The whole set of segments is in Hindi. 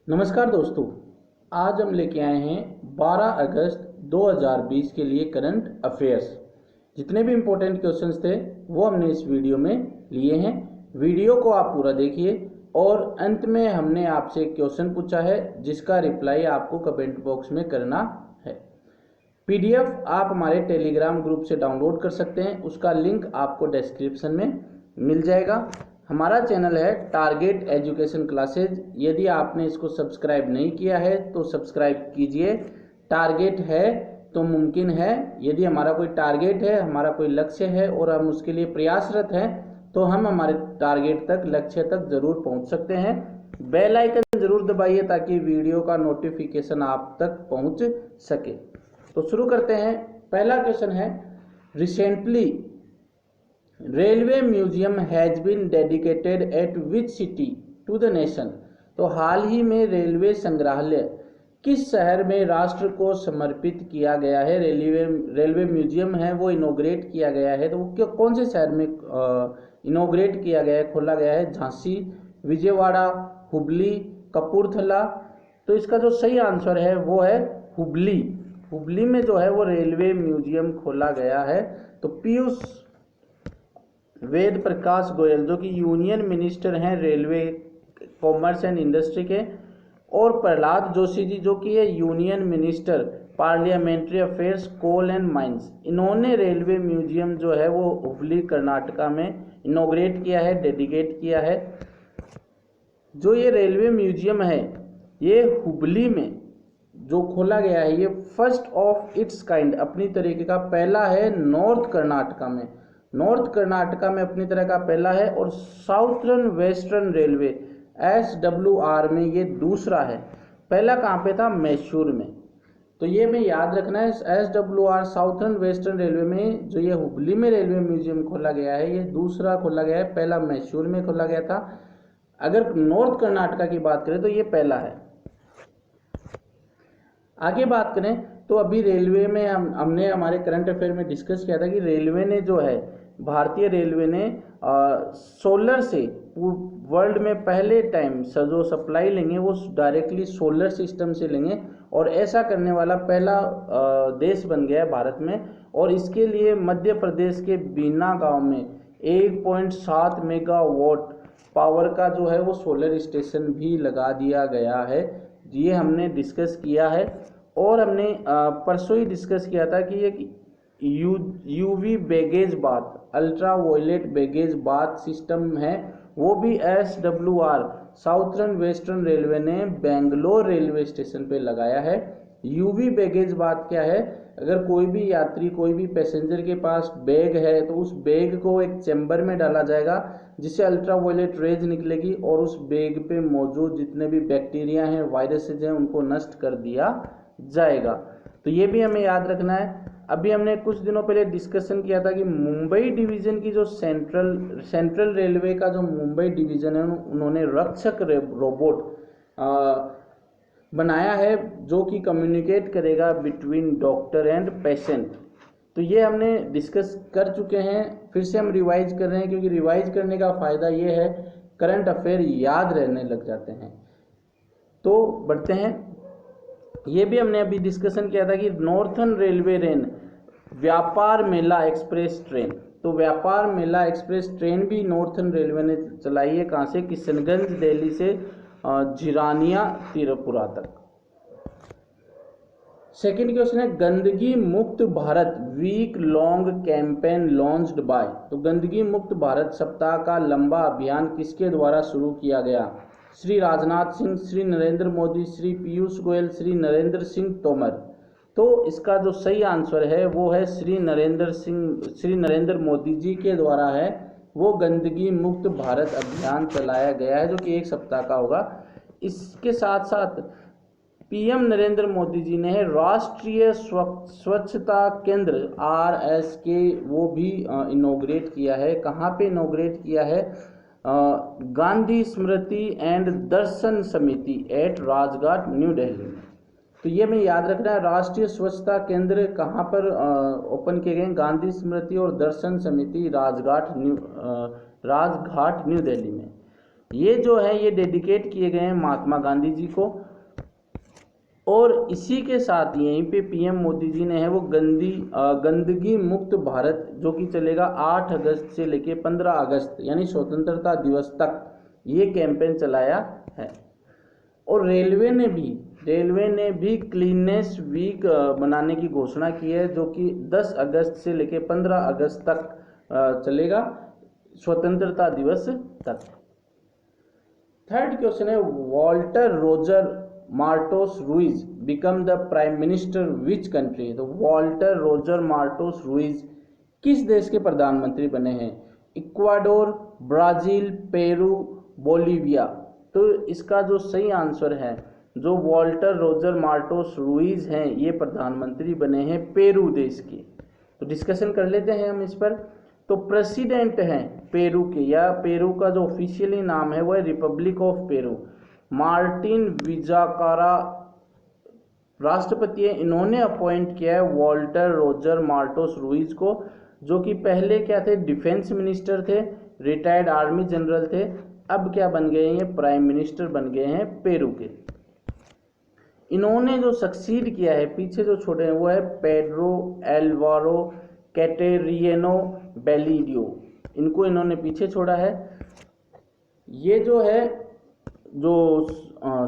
नमस्कार दोस्तों, आज हम लेके आए हैं 12 अगस्त 2020 के लिए करंट अफेयर्स। जितने भी इम्पोर्टेंट क्वेश्चंस थे वो हमने इस वीडियो में लिए हैं। वीडियो को आप पूरा देखिए और अंत में हमने आपसे एक क्वेश्चन पूछा है जिसका रिप्लाई आपको कमेंट बॉक्स में करना है। पीडीएफ आप हमारे टेलीग्राम ग्रुप से डाउनलोड कर सकते हैं, उसका लिंक आपको डिस्क्रिप्शन में मिल जाएगा। हमारा चैनल है टारगेट एजुकेशन क्लासेज। यदि आपने इसको सब्सक्राइब नहीं किया है तो सब्सक्राइब कीजिए। टारगेट है तो मुमकिन है। यदि हमारा कोई टारगेट है, हमारा कोई लक्ष्य है और हम उसके लिए प्रयासरत हैं तो हम हमारे टारगेट तक, लक्ष्य तक जरूर पहुंच सकते हैं। बेल आइकन जरूर दबाइए ताकि वीडियो का नोटिफिकेशन आप तक पहुंच सके। तो शुरू करते हैं। पहला क्वेश्चन है, recently railway museum has been dedicated at which city to the nation. तो हाल ही में रेलवे संग्रहालय किस शहर में राष्ट्र को समर्पित किया गया है। रेलवे म्यूजियम है वो इनोग्रेट किया गया है, तो वो कौन से शहर में इनोग्रेट किया गया है, खोला गया है? झांसी, विजयवाड़ा, हुबली, कपूरथला। तो इसका जो सही आंसर है वो है हुबली। हुबली में जो है वो रेलवे म्यूजियम खोला गया है। तो पीयूष वेद प्रकाश गोयल जो कि यूनियन मिनिस्टर हैं रेलवे, कॉमर्स एंड इंडस्ट्री के, और प्रहलाद जोशी जी जो कि है union minister parliamentary affairs, coal and mines, इन्होंने रेलवे म्यूजियम जो है वो हुबली कर्नाटका में इनोग्रेट किया है, डेडिकेट किया है। जो ये रेलवे म्यूजियम है ये हुबली में जो खोला गया है, ये फर्स्ट ऑफ इट्स काइंड, अपनी तरीके का पहला है। नॉर्थ कर्नाटका में, नॉर्थ कर्नाटका में अपनी तरह का पहला है। और साउथर्न वेस्टर्न रेलवे SWR में ये दूसरा है। पहला कहाँ पे था? मैसूर में। तो ये में याद रखना है, SWR साउथर्न वेस्टर्न रेलवे में जो ये हुबली में रेलवे म्यूजियम खोला गया है ये दूसरा खोला गया है। पहला मैसूर में खोला गया था। अगर नॉर्थ कर्नाटका की बात करें तो ये पहला है। आगे बात करें तो अभी रेलवे में हमने हमारे करंट अफेयर में डिस्कस किया था कि रेलवे ने जो है, भारतीय रेलवे ने सोलर से वर्ल्ड में पहले टाइम जो सप्लाई लेंगे वो डायरेक्टली सोलर सिस्टम से लेंगे, और ऐसा करने वाला पहला देश बन गया है भारत में। और इसके लिए मध्य प्रदेश के बीना गांव में 1.7 मेगावाट पावर का जो है वो सोलर स्टेशन भी लगा दिया गया है। ये हमने डिस्कस किया है। और हमने परसों ही डिस्कस किया था कि ये UV baggage bath, ultra violet baggage bath system है, वो भी SWR साउथर्न वेस्टर्न रेलवे ने बेंगलोर रेलवे स्टेशन पे लगाया है। यूवी बैगेज बाथ क्या है? अगर कोई भी यात्री, कोई भी पैसेंजर के पास बैग है तो उस बैग को एक चैम्बर में डाला जाएगा जिससे अल्ट्रा वायलेट रेज निकलेगी और उस बैग पे मौजूद जितने भी बैक्टीरिया हैं, वायरसेज हैं, उनको नष्ट कर दिया जाएगा। तो ये भी हमें याद रखना है। अभी हमने कुछ दिनों पहले डिस्कशन किया था कि मुंबई डिवीजन की जो सेंट्रल रेलवे का जो मुंबई डिवीजन है उन्होंने रक्षक रोबोट बनाया है जो कि कम्युनिकेट करेगा बिटवीन डॉक्टर एंड पेशेंट। तो ये हमने डिस्कस कर चुके हैं, फिर से हम रिवाइज कर रहे हैं क्योंकि रिवाइज करने का फ़ायदा ये है करंट अफेयर याद रहने लग जाते हैं। तो बढ़ते हैं। ये भी हमने अभी डिस्कशन किया था कि नॉर्थर्न रेलवे रेन व्यापार मेला एक्सप्रेस ट्रेन, तो व्यापार मेला एक्सप्रेस ट्रेन भी नॉर्थर्न रेलवे ने चलाई है। कहाँ से? किशनगंज दिल्ली से झिरानिया त्रिपुरा तक। सेकेंड क्वेश्चन है, गंदगी मुक्त Bharat week long campaign launched by. तो गंदगी मुक्त भारत सप्ताह का लंबा अभियान किसके द्वारा शुरू किया गया? श्री राजनाथ सिंह, श्री नरेंद्र मोदी, श्री पीयूष गोयल, श्री नरेंद्र सिंह तोमर। तो इसका जो सही आंसर है वो है श्री नरेंद्र मोदी जी के द्वारा है वो गंदगी मुक्त भारत अभियान चलाया गया है जो कि एक सप्ताह का होगा। इसके साथ साथ पीएम नरेंद्र मोदी जी ने राष्ट्रीय स्वच्छता केंद्र RSK वो भी इनोग्रेट किया है। कहाँ पे इनोग्रेट किया है? गांधी स्मृति एंड दर्शन समिति एट राजघाट न्यू दिल्ली में। तो ये में याद रखना है, राष्ट्रीय स्वच्छता केंद्र कहाँ पर ओपन किए गए? गांधी स्मृति और दर्शन समिति राजघाट न्यू दिल्ली में। ये जो है ये डेडिकेट किए गए हैं महात्मा गांधी जी को। और इसी के साथ यहीं पे पीएम मोदी जी ने है वो गंदगी मुक्त भारत जो कि चलेगा 8 अगस्त से लेके 15 अगस्त यानी स्वतंत्रता दिवस तक ये कैंपेन चलाया है। और रेलवे ने भी क्लीननेस वीक मनाने की घोषणा की है जो कि 10 अगस्त से लेके 15 अगस्त तक चलेगा, स्वतंत्रता दिवस तक। थर्ड क्वेश्चन है, Walter Roger Martos Ruiz become the prime minister which country. तो वॉल्टर रोजर मार्टोस रुइज किस देश के प्रधानमंत्री बने हैं? Ecuador, Brazil, Peru, Bolivia. तो इसका जो सही आंसर है, जो वॉल्टर रोजर मार्टोस रुइज हैं ये प्रधानमंत्री बने हैं पेरू देश के। तो डिस्कशन कर लेते हैं हम इस पर। तो प्रेसिडेंट हैं पेरू के, या पेरू का जो ऑफिशियली नाम है वो है रिपब्लिक ऑफ पेरू, मार्टिन विजाकारा राष्ट्रपति है। इन्होंने अपॉइंट किया है वॉल्टर रोजर मार्टोस रुइज को, जो कि पहले क्या थे, डिफेंस मिनिस्टर थे, रिटायर्ड आर्मी जनरल थे। अब क्या बन गए हैं, प्राइम मिनिस्टर बन गए हैं पेरू के। इन्होंने जो सक्सीड किया है, पीछे जो छोड़े हैं, वो है पेड्रो एल्वारो कैटेरियनो बेलिडियो, इनको इन्होंने पीछे छोड़ा है। ये जो है जो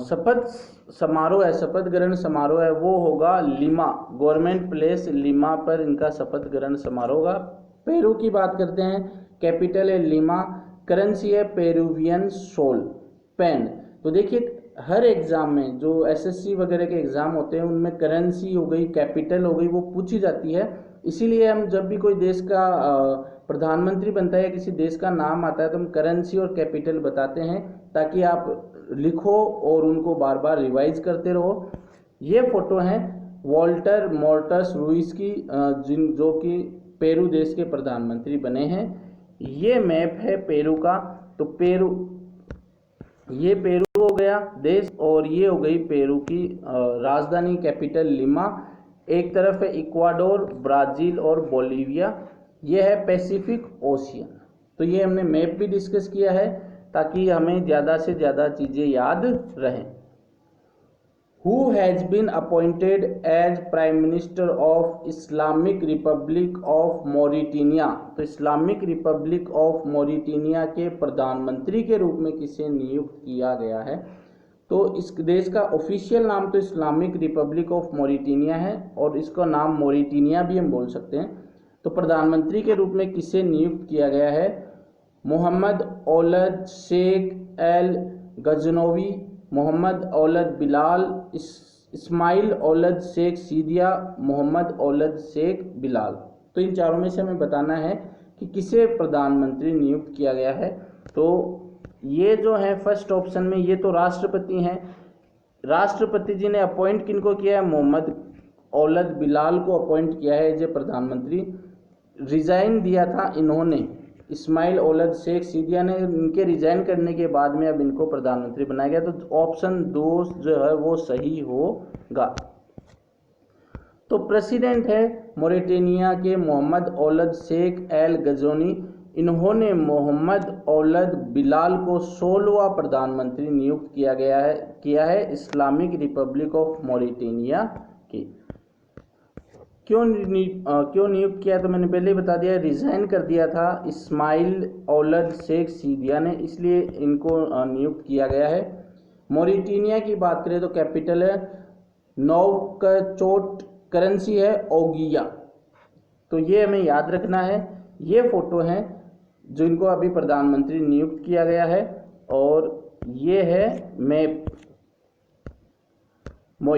शपथ समारोह है, शपथ ग्रहण समारोह है, वो होगा लिमा, गवर्नमेंट प्लेस लिमा पर इनका शपथ ग्रहण समारोह होगा। पेरू की बात करते हैं, कैपिटल है लिमा, करेंसी है पेरुवियन सोल पेन। तो देखिए हर एग्जाम में जो एसएससी वगैरह के एग्जाम होते हैं उनमें करेंसी हो गई, कैपिटल हो गई, वो पूछी जाती है। इसीलिए हम जब भी कोई देश का प्रधानमंत्री बनता है या किसी देश का नाम आता है तो हम करेंसी और कैपिटल बताते हैं, ताकि आप लिखो और उनको बार बार रिवाइज करते रहो। ये फोटो है वॉल्टर मार्टोस रुइज की, जो कि पेरू देश के प्रधानमंत्री बने हैं। ये मैप है पेरू का। तो ये पेरू हो गया देश, और ये हो गई पेरू की राजधानी कैपिटल लिमा। एक तरफ है इक्वाडोर, ब्राजील और बोलीविया। ये है पैसिफिक ओशियन। तो ये हमने मैप भी डिस्कस किया है ताकि हमें ज़्यादा से ज़्यादा चीज़ें याद रहें। Who has been appointed as Prime Minister of Islamic Republic of Mauritania? तो इस्लामिक रिपब्लिक ऑफ मॉरिटेनिया के प्रधानमंत्री के रूप में किसे नियुक्त किया गया है? तो इस देश का ऑफिशियल नाम तो इस्लामिक रिपब्लिक ऑफ मॉरिटेनिया है, और इसका नाम मॉरिटेनिया भी हम बोल सकते हैं। तो प्रधानमंत्री के रूप में किसे नियुक्त किया गया है? मोहम्मद औलद शेख एल गजनोवी, मोहम्मद औलद बिलाल, इस्माइल औलद शेख सीदिया, मोहम्मद औलद शेख बिलाल। तो इन चारों में से हमें बताना है कि किसे प्रधानमंत्री नियुक्त किया गया है। तो ये जो है फर्स्ट ऑप्शन में ये तो राष्ट्रपति हैं। राष्ट्रपति जी ने अपॉइंट किनको किया है? मोहम्मद औलद बिलाल को अपॉइंट किया है एज ए प्रधानमंत्री। रिजाइन दिया था इन्होंने, इस्माइल औलद शेख सीदिया ने। इनके रिजाइन करने के बाद में अब इनको प्रधानमंत्री बनाया गया। तो ऑप्शन 2 जो है वो सही होगा। तो प्रेसिडेंट है मॉरिटेनिया के मोहम्मद औलद शेख एल गजोनी। इन्होंने मोहम्मद औलद बिलाल को 16वां प्रधानमंत्री नियुक्त किया है इस्लामिक रिपब्लिक ऑफ मॉरिटेनिया की। क्यों नियुक्त किया? तो मैंने पहले ही बता दिया, रिजाइन कर दिया था इस्माइल औलद शेख सीदिया ने, इसलिए इनको नियुक्त किया गया है। मॉरिटेनिया की बात करें तो कैपिटल है नौकचोट, करेंसी है ओगिया। तो ये हमें याद रखना है। ये फोटो हैं जो इनको अभी प्रधानमंत्री नियुक्त किया गया है, और ये है मैप।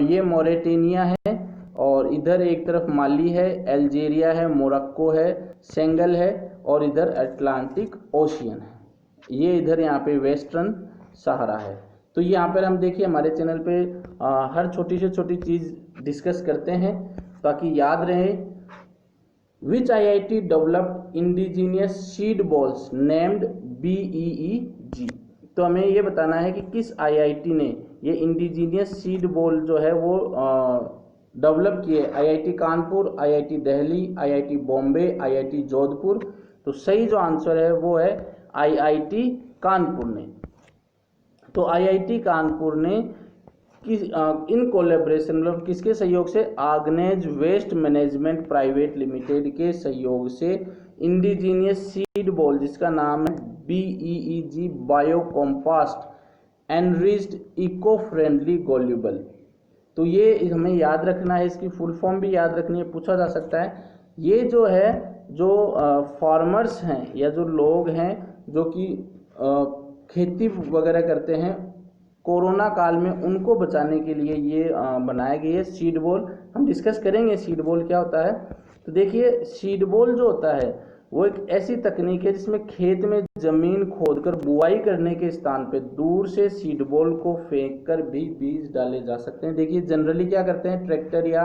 ये मॉरिटेनिया है, और इधर एक तरफ माली है, अल्जीरिया है, मोरक्को है, सेनेगल है, और इधर अटलांटिक ओशियन है। ये इधर यहाँ पे वेस्टर्न सहारा है। तो यहाँ पर हम देखिए हमारे चैनल पे हर छोटी से छोटी चीज़ डिस्कस करते हैं ताकि याद रहे। विच IIT developed indigenous seed balls named BEEG। तो हमें ये बताना है कि किस IIT ने ये इंडिजीनियस सीड बॉल जो है वो डेवलप किए। IIT Kanpur, IIT Delhi, IIT Bombay, IIT Jodhpur. तो सही जो आंसर है वो है IIT कानपुर ने। तो आईआईटी कानपुर ने इन कोलैबोरेशन मतलब किसके सहयोग से, आग्नेज वेस्ट मैनेजमेंट प्राइवेट लिमिटेड के सहयोग से इंडिजीनियस सीड बॉल जिसका नाम है BEEG bio compost enriched eco friendly गोल्यूबल। तो ये हमें याद रखना है, इसकी फुल फॉर्म भी याद रखनी है, पूछा जा सकता है। ये जो है जो फार्मर्स हैं या जो लोग हैं जो कि खेती वगैरह करते हैं कोरोना काल में, उनको बचाने के लिए ये बनाया गया है सीड बॉल। हम डिस्कस करेंगे सीड बॉल क्या होता है। तो देखिए सीड बॉल जो होता है वो एक ऐसी तकनीक है जिसमें खेत में जमीन खोदकर बुआई करने के स्थान पे दूर से सीड बॉल को फेंक कर भी बीज डाले जा सकते हैं। देखिए जनरली क्या करते हैं, ट्रैक्टर या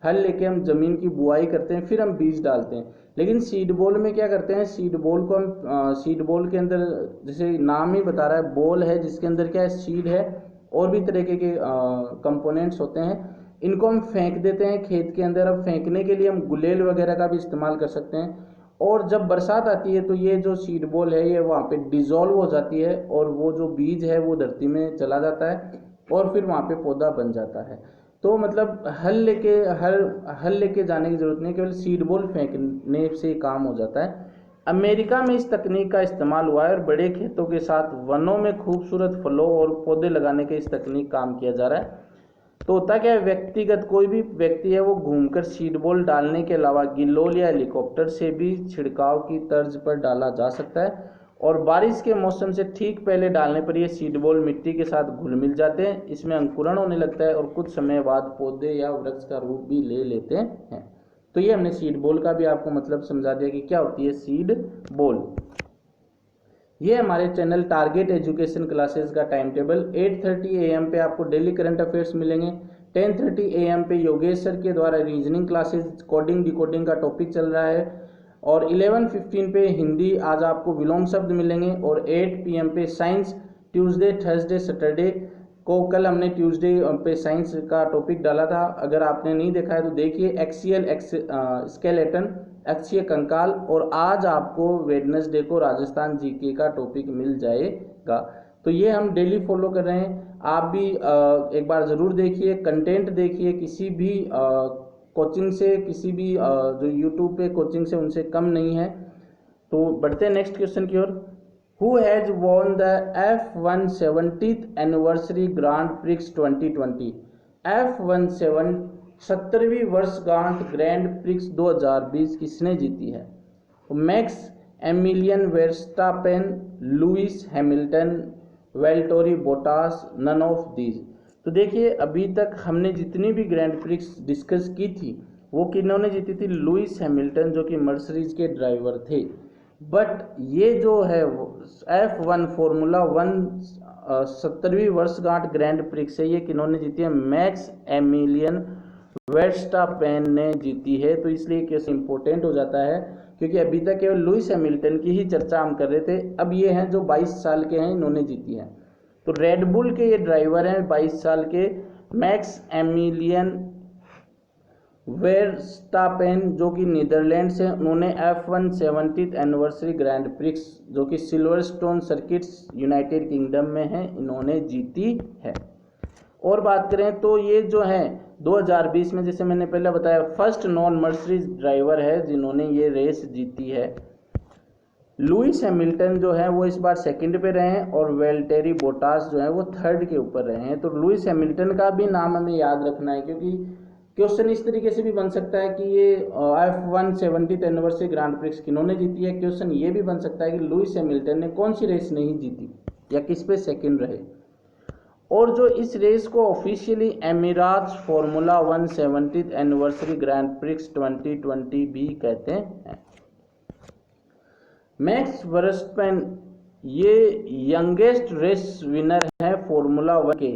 हल लेके हम जमीन की बुआई करते हैं, फिर हम बीज डालते हैं। लेकिन सीड बॉल में क्या करते हैं, सीड बॉल को हम सीड बॉल के अंदर जैसे नाम ही बता रहा है बॉल है जिसके अंदर क्या है, सीड है और भी तरीके के कंपोनेंट्स होते हैं। इनको हम फेंक देते हैं खेत के अंदर। अब फेंकने के लिए हम गुलेल वगैरह का भी इस्तेमाल कर सकते हैं। और जब बरसात आती है तो ये जो सीड बॉल है ये वहाँ पे डिजोल्व हो जाती है और वो जो बीज है वो धरती में चला जाता है और फिर वहाँ पे पौधा बन जाता है। तो मतलब हल लेके जाने की जरूरत नहीं, केवल सीड बॉल फेंकने से काम हो जाता है। अमेरिका में इस तकनीक का इस्तेमाल हुआ है और बड़े खेतों के साथ वनों में खूबसूरत फलों और पौधे लगाने के इस तकनीक काम किया जा रहा है। तो होता क्या है, व्यक्तिगत कोई भी व्यक्ति है वो घूमकर सीड बॉल डालने के अलावा गिलोल या हेलीकॉप्टर से भी छिड़काव की तर्ज पर डाला जा सकता है और बारिश के मौसम से ठीक पहले डालने पर ये सीड बॉल मिट्टी के साथ घुल मिल जाते हैं, इसमें अंकुरण होने लगता है और कुछ समय बाद पौधे या वृक्ष का रूप भी ले लेते हैं। तो ये हमने सीड बॉल का भी आपको मतलब समझा दिया कि क्या होती है सीड बॉल। ये हमारे चैनल टारगेट एजुकेशन क्लासेस का टाइम टेबल 8:30 AM पे आपको डेली करंट अफेयर्स मिलेंगे। 10:30 AM पे योगेश सर के द्वारा रीजनिंग क्लासेस कोडिंग डिकोडिंग का टॉपिक चल रहा है और 11:15 पे हिंदी आज आपको विलोम शब्द मिलेंगे और 8 PM पे साइंस ट्यूसडे थर्सडे सैटरडे को कल हमने ट्यूसडे पे साइंस का टॉपिक डाला था, अगर आपने नहीं देखा है तो देखिए। एक्सियल स्केलेटन अक्षीय कंकाल और आज आपको वेडनेसडे को राजस्थान जीके का टॉपिक मिल जाएगा। तो ये हम डेली फॉलो कर रहे हैं, आप भी एक बार ज़रूर देखिए, कंटेंट देखिए। किसी भी कोचिंग से किसी भी जो यूट्यूब पे कोचिंग से उनसे कम नहीं है। तो बढ़ते हैं नेक्स्ट क्वेश्चन की ओर। Who has won the F1 70th Anniversary Grand Prix 2020? F1 70वीं वर्षगांठ ग्रैंड प्रिक्स 2020 किसने जीती है? Max Emilian Verstappen, Lewis Hamilton, Valtteri Bottas, none of these. तो देखिए अभी तक हमने जितनी भी ग्रैंड प्रिक्स डिस्कस की थी वो किन्होंने जीती थी? लुइस हैमिल्टन जो कि मर्सिडीज के ड्राइवर थे। बट ये जो है F1 फॉर्मूला 1 70वीं वर्षगांठ ग्रैंड प्रिक्स है, ये किन्होंने जीती है? मैक्स एमिलियन वेर्स्टापेन ने जीती है। तो इसलिए केस इंपॉर्टेंट हो जाता है क्योंकि अभी तक केवल लुइस हैमिल्टन की ही चर्चा हम कर रहे थे, अब ये हैं जो 22 साल के हैं, इन्होंने जीती है। तो रेडबुल के ये ड्राइवर हैं 22 साल के, मैक्स एमिलियन वेर्स्टापेन जो कि नीदरलैंड से, उन्होंने F1 70th anniversary grand prix जो कि सिल्वरस्टोन सर्किट्स यूनाइटेड किंगडम में है, इन्होंने जीती है। और बात करें तो ये जो है 2020 में जैसे मैंने पहले बताया फर्स्ट नॉन मर्सिडीज ड्राइवर है जिन्होंने ये रेस जीती है। लुइस हैमिल्टन जो है वो इस बार सेकंड पे रहे हैं और वेल्टेरी बोटास जो है वो थर्ड के ऊपर रहे हैं। तो लुइस हैमिल्टन का भी नाम हमें याद रखना है क्योंकि क्वेश्चन इस तरीके से भी बन सकता है कि ये F1 70th anniversary grand prix किन्होंने जीती है। क्वेश्चन ये भी बन सकता है कि लुइस हैमिल्टन ने कौन सी रेस नहीं जीती या किस पे सेकंड रहे। और जो इस रेस को officially Emirates Formula 1 70th anniversary grand prix 2020 भी कहते हैं। मैक्स वर्स्टपेन ये यंगेस्ट रेस विनर है फॉर्मूला 1 के,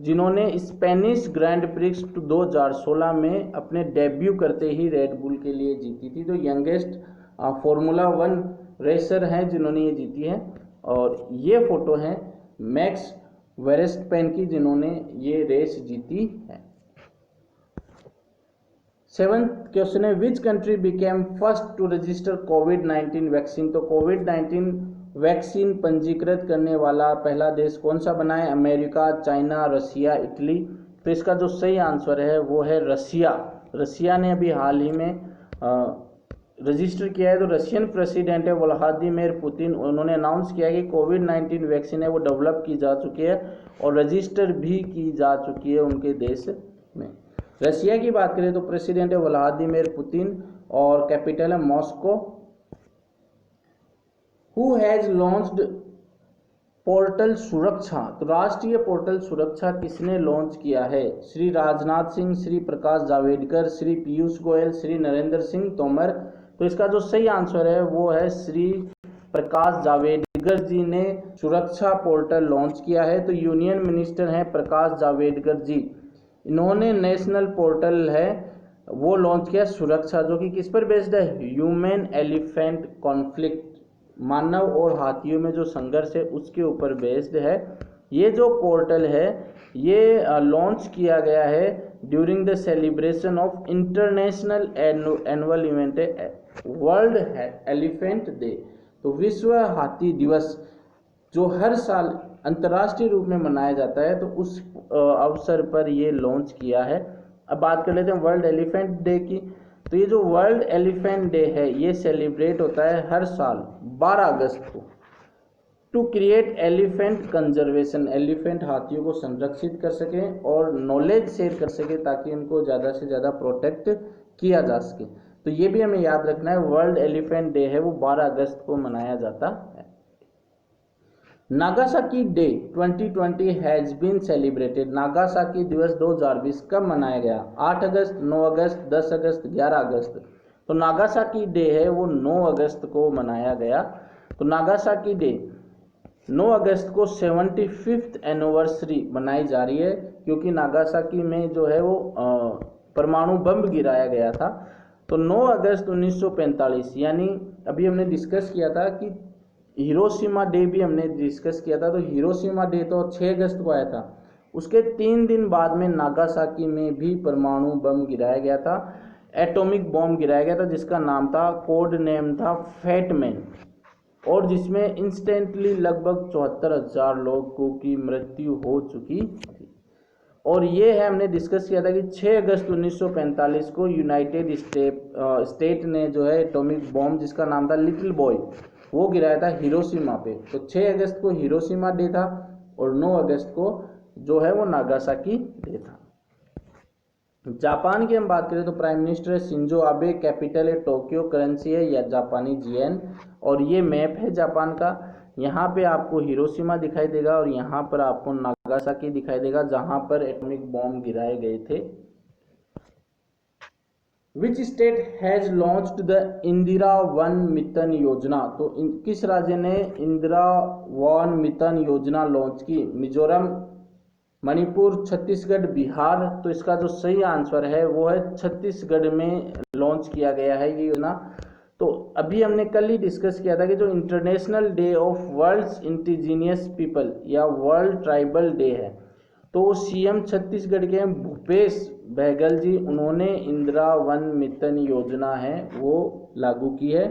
जिन्होंने स्पेनिश ग्रैंड प्रिक्स 2016 में अपने डेब्यू करते ही रेडबुल के लिए जीती थी। तो यंगेस्ट फॉर्मूला 1 रेसर हैं जिन्होंने ये जीती है। और ये फोटो है मैक्स वर्स्टपेन की जिन्होंने ये रेस जीती है। 7th क्वेश्चन है which country became first to register कोविड-19 वैक्सीन। तो कोविड-19 वैक्सीन पंजीकृत करने वाला पहला देश कौन सा बना है? अमेरिका, चाइना, रसिया, इटली। तो इसका जो सही आंसर है वो है रसिया। रसिया ने अभी हाल ही में रजिस्टर किया है। तो रशियन प्रेसिडेंट है व्लादिमीर पुतिन, उन्होंने अनाउंस किया है कि कोविड-19 वैक्सीन है वो डेवलप की जा चुकी है और रजिस्टर भी की जा चुकी है उनके देश में। रशिया की बात करें तो प्रेसिडेंट है व्लादिमीर पुतिन और कैपिटल है Moscow. Who has launched portal सुरक्षा? तो राष्ट्रीय पोर्टल सुरक्षा किसने लॉन्च किया है? श्री राजनाथ सिंह, श्री प्रकाश जावड़ेकर, श्री पीयूष गोयल, श्री नरेंद्र सिंह तोमर। तो इसका जो सही आंसर है वो है श्री प्रकाश जावड़ेकर जी ने सुरक्षा पोर्टल लॉन्च किया है। तो यूनियन मिनिस्टर हैं प्रकाश जावड़ेकर जी, इन्होंने नेशनल पोर्टल है वो लॉन्च किया सुरक्षा, जो कि किस पर बेस्ड है? ह्यूमन एलिफेंट कॉन्फ्लिक्ट, मानव और हाथियों में जो संघर्ष है उसके ऊपर बेस्ड है। ये जो पोर्टल है ये लॉन्च किया गया है during the celebration of international annual event world elephant day. तो विश्व हाथी दिवस जो हर साल अंतर्राष्ट्रीय रूप में मनाया जाता है, तो उस अवसर पर ये लॉन्च किया है। अब बात कर लेते हैं वर्ल्ड एलिफेंट डे की। तो ये जो वर्ल्ड एलिफेंट डे है ये सेलिब्रेट होता है हर साल 12 अगस्त को to create elephant conservation, elephant हाथियों को संरक्षित कर सकें और नॉलेज शेयर कर सकें ताकि उनको ज़्यादा से ज़्यादा प्रोटेक्ट किया जा सके। तो ये भी हमें याद रखना है, वर्ल्ड एलिफेंट डे है वो 12 अगस्त को मनाया जाता है। Nagasaki day 2020 has been celebrated, Nagasaki दिवस 2020 कब मनाया गया? 8 अगस्त, 9 अगस्त, 10 अगस्त, 11 अगस्त। तो नागासाकी डे है वो 9 अगस्त को मनाया गया। तो नागासाकी डे 9 अगस्त को 75th एनिवर्सरी मनाई जा रही है, क्योंकि नागासाकी में जो है वो परमाणु बम गिराया गया था। तो 9 अगस्त 1945, यानी अभी हमने डिस्कस किया था कि हिरोशिमा डे भी हमने डिस्कस किया था। तो हिरोशिमा डे तो 6 अगस्त को आया था, उसके 3 दिन बाद में नागासाकी में भी परमाणु बम गिराया गया था, एटॉमिक बॉम्ब गिराया गया था, जिसका नाम था, कोड नेम था फैटमैन, और जिसमें इंस्टेंटली लगभग 74,000 लोगों की मृत्यु हो चुकी थी। और ये है हमने डिस्कस किया था कि 6 अगस्त 1945 को यूनाइटेड स्टेट ने जो है एटॉमिक बॉम्ब जिसका नाम था लिटिल बॉय वो गिराया था हिरोशिमा पे। तो 6 अगस्त को हिरोशिमा डे था और 9 अगस्त को जो है वो नागासाकी डे था। जापान की हम बात करें तो प्राइम मिनिस्टर है शिंजो आबे, कैपिटल है टोक्यो, करेंसी है या जापानी येन। और ये मैप है जापान का, यहाँ पे आपको हिरोशिमा दिखाई देगा और यहाँ पर आपको नागासाकी दिखाई देगा जहाँ पर एटॉमिक बॉम्ब गिराए गए थे। Which state has launched the Indira one mission योजना? तो किस राज्य ने इंदिरा वन मिशन योजना लॉन्च की? मिजोरम, मणिपुर, छत्तीसगढ़, बिहार। तो इसका जो सही आंसर है वो है छत्तीसगढ़ में लॉन्च किया गया है ये योजना। तो अभी हमने कल ही डिस्कस किया था कि जो international day of world's indigenous people या वर्ल्ड ट्राइबल डे है, तो सीएम छत्तीसगढ़ के भूपेश बघेल जी, उन्होंने इंदिरा वन मिशन योजना है वो लागू की है।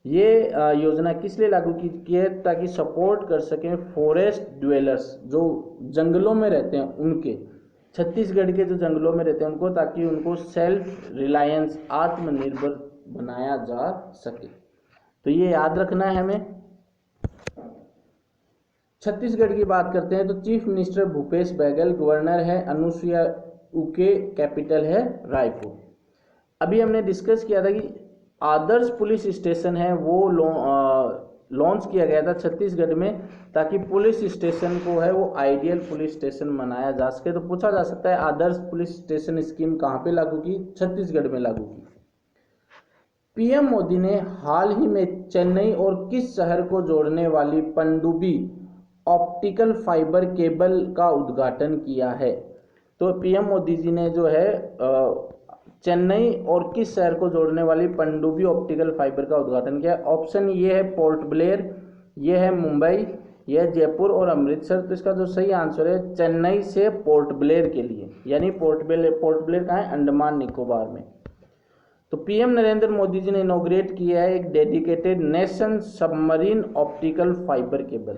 ये योजना किस लिए लागू की है? ताकि सपोर्ट कर सकें फॉरेस्ट ड्वेलर्स, जो जंगलों में रहते हैं उनके, छत्तीसगढ़ के जो जंगलों में रहते हैं उनको, ताकि उनको सेल्फ रिलायंस, आत्मनिर्भर बनाया जा सके। तो ये याद रखना है हमें। छत्तीसगढ़ की बात करते हैं तो chief minister Bhupesh Baghel, governor है अनुसुईया उइके, कैपिटल है रायपुर। अभी हमने डिस्कस किया था कि आदर्श पुलिस स्टेशन है वो लॉन्च किया गया था छत्तीसगढ़ में, ताकि पुलिस स्टेशन को है वो आइडियल पुलिस स्टेशन बनाया जा सके। तो पूछा जा सकता है आदर्श पुलिस स्टेशन स्कीम कहाँ पे लागू की? छत्तीसगढ़ में लागू की। पीएम मोदी ने हाल ही में चेन्नई और किस शहर को जोड़ने वाली पनडुब्बी ऑप्टिकल फाइबर केबल का उद्घाटन किया है? तो पीएम मोदी जी ने जो है चेन्नई और किस शहर को जोड़ने वाली पनडुब्बी ऑप्टिकल फाइबर का उद्घाटन किया? ऑप्शन ये है पोर्ट ब्लेयर, ये है मुंबई, यह है जयपुर और अमृतसर। तो इसका जो सही आंसर है चेन्नई से पोर्ट ब्लेयर के लिए, यानी पोर्ट ब्लेयर कहाँ है? अंडमान निकोबार में। तो पीएम नरेंद्र मोदी जी ने इनॉग्रेट किया है एक dedicated nation submarine optical fibre cable,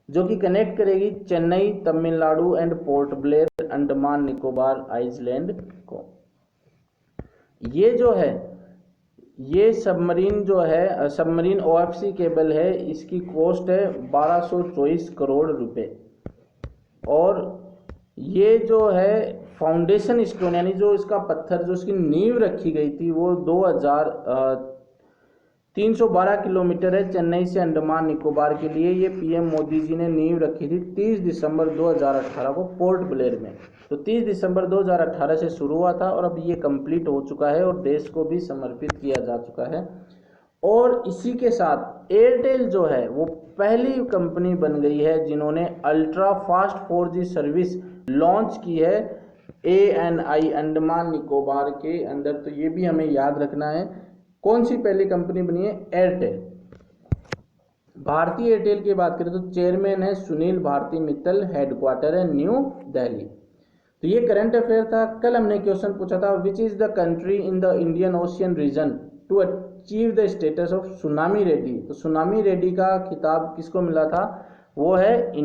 जो कि कनेक्ट करेगी Chennai, Tamil Nadu and port Blair, Andaman Nicobar island को। ये जो है, ये सबमरीन जो है, सबमरीन ओएफसी केबल है, इसकी कॉस्ट है 1224 करोड़ रुपए। और ये जो है फाउंडेशन स्टोन, यानी जो इसका पत्थर, जो इसकी नींव रखी गई थी, वो 312 किलोमीटर है चेन्नई से अंडमान निकोबार के लिए। ये पीएम मोदी जी ने नींव रखी थी 30 दिसंबर 2018 को पोर्ट ब्लेयर में। तो 30 दिसंबर 2018 से शुरू हुआ था और अब ये कंप्लीट हो चुका है और देश को भी समर्पित किया जा चुका है। और इसी के साथ एयरटेल जो है वो पहली कंपनी बन गई है जिन्होंने ultra fast 4G service launch की है ANI, अंडमान निकोबार के अंदर। तो ये भी हमें याद रखना है। कौन सी पहली कंपनी बनी है? एयरटेल। भारतीय एयरटेल की बात करें तो चेयरमैन है सुनील भारती मित्तल, हेडक्वार्टर है न्यू दिल्ली। तो ये करंट अफेयर था। कल हमने क्वेश्चन पूछा था which is the country in the Indian Ocean region to achieve the status of tsunami ready. तो सुनामी रेडी का खिताब किसको मिला था? वो है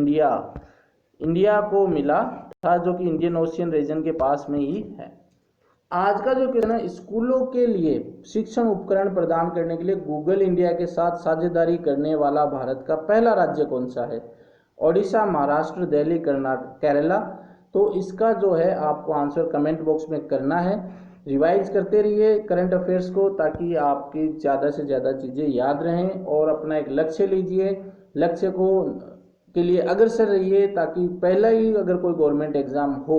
इंडिया को मिला था, जो कि इंडियन ओशियन रीजन के पास में ही है। आज का जो क्वेश्चन है, स्कूलों के लिए शिक्षण उपकरण प्रदान करने के लिए गूगल इंडिया के साथ साझेदारी करने वाला भारत का पहला राज्य कौन सा है? ओडिशा, महाराष्ट्र, दिल्ली, कर्नाटक, केरला। तो इसका जो है आपको आंसर कमेंट बॉक्स में करना है। रिवाइज करते रहिए करंट अफेयर्स को, ताकि आपकी ज़्यादा से ज़्यादा चीज़ें याद रहें। और अपना एक लक्ष्य लीजिए, लक्ष्य को के लिए अग्रसर रहिए, ताकि पहला ही अगर कोई गवर्नमेंट एग्जाम हो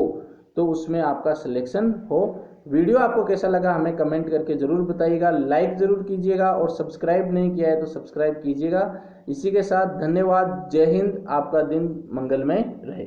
तो उसमें आपका सिलेक्शन हो। वीडियो आपको कैसा लगा हमें कमेंट करके ज़रूर बताइएगा। लाइक ज़रूर कीजिएगा और सब्सक्राइब नहीं किया है तो सब्सक्राइब कीजिएगा। इसी के साथ धन्यवाद। जय हिंद। आपका दिन मंगलमय रहे।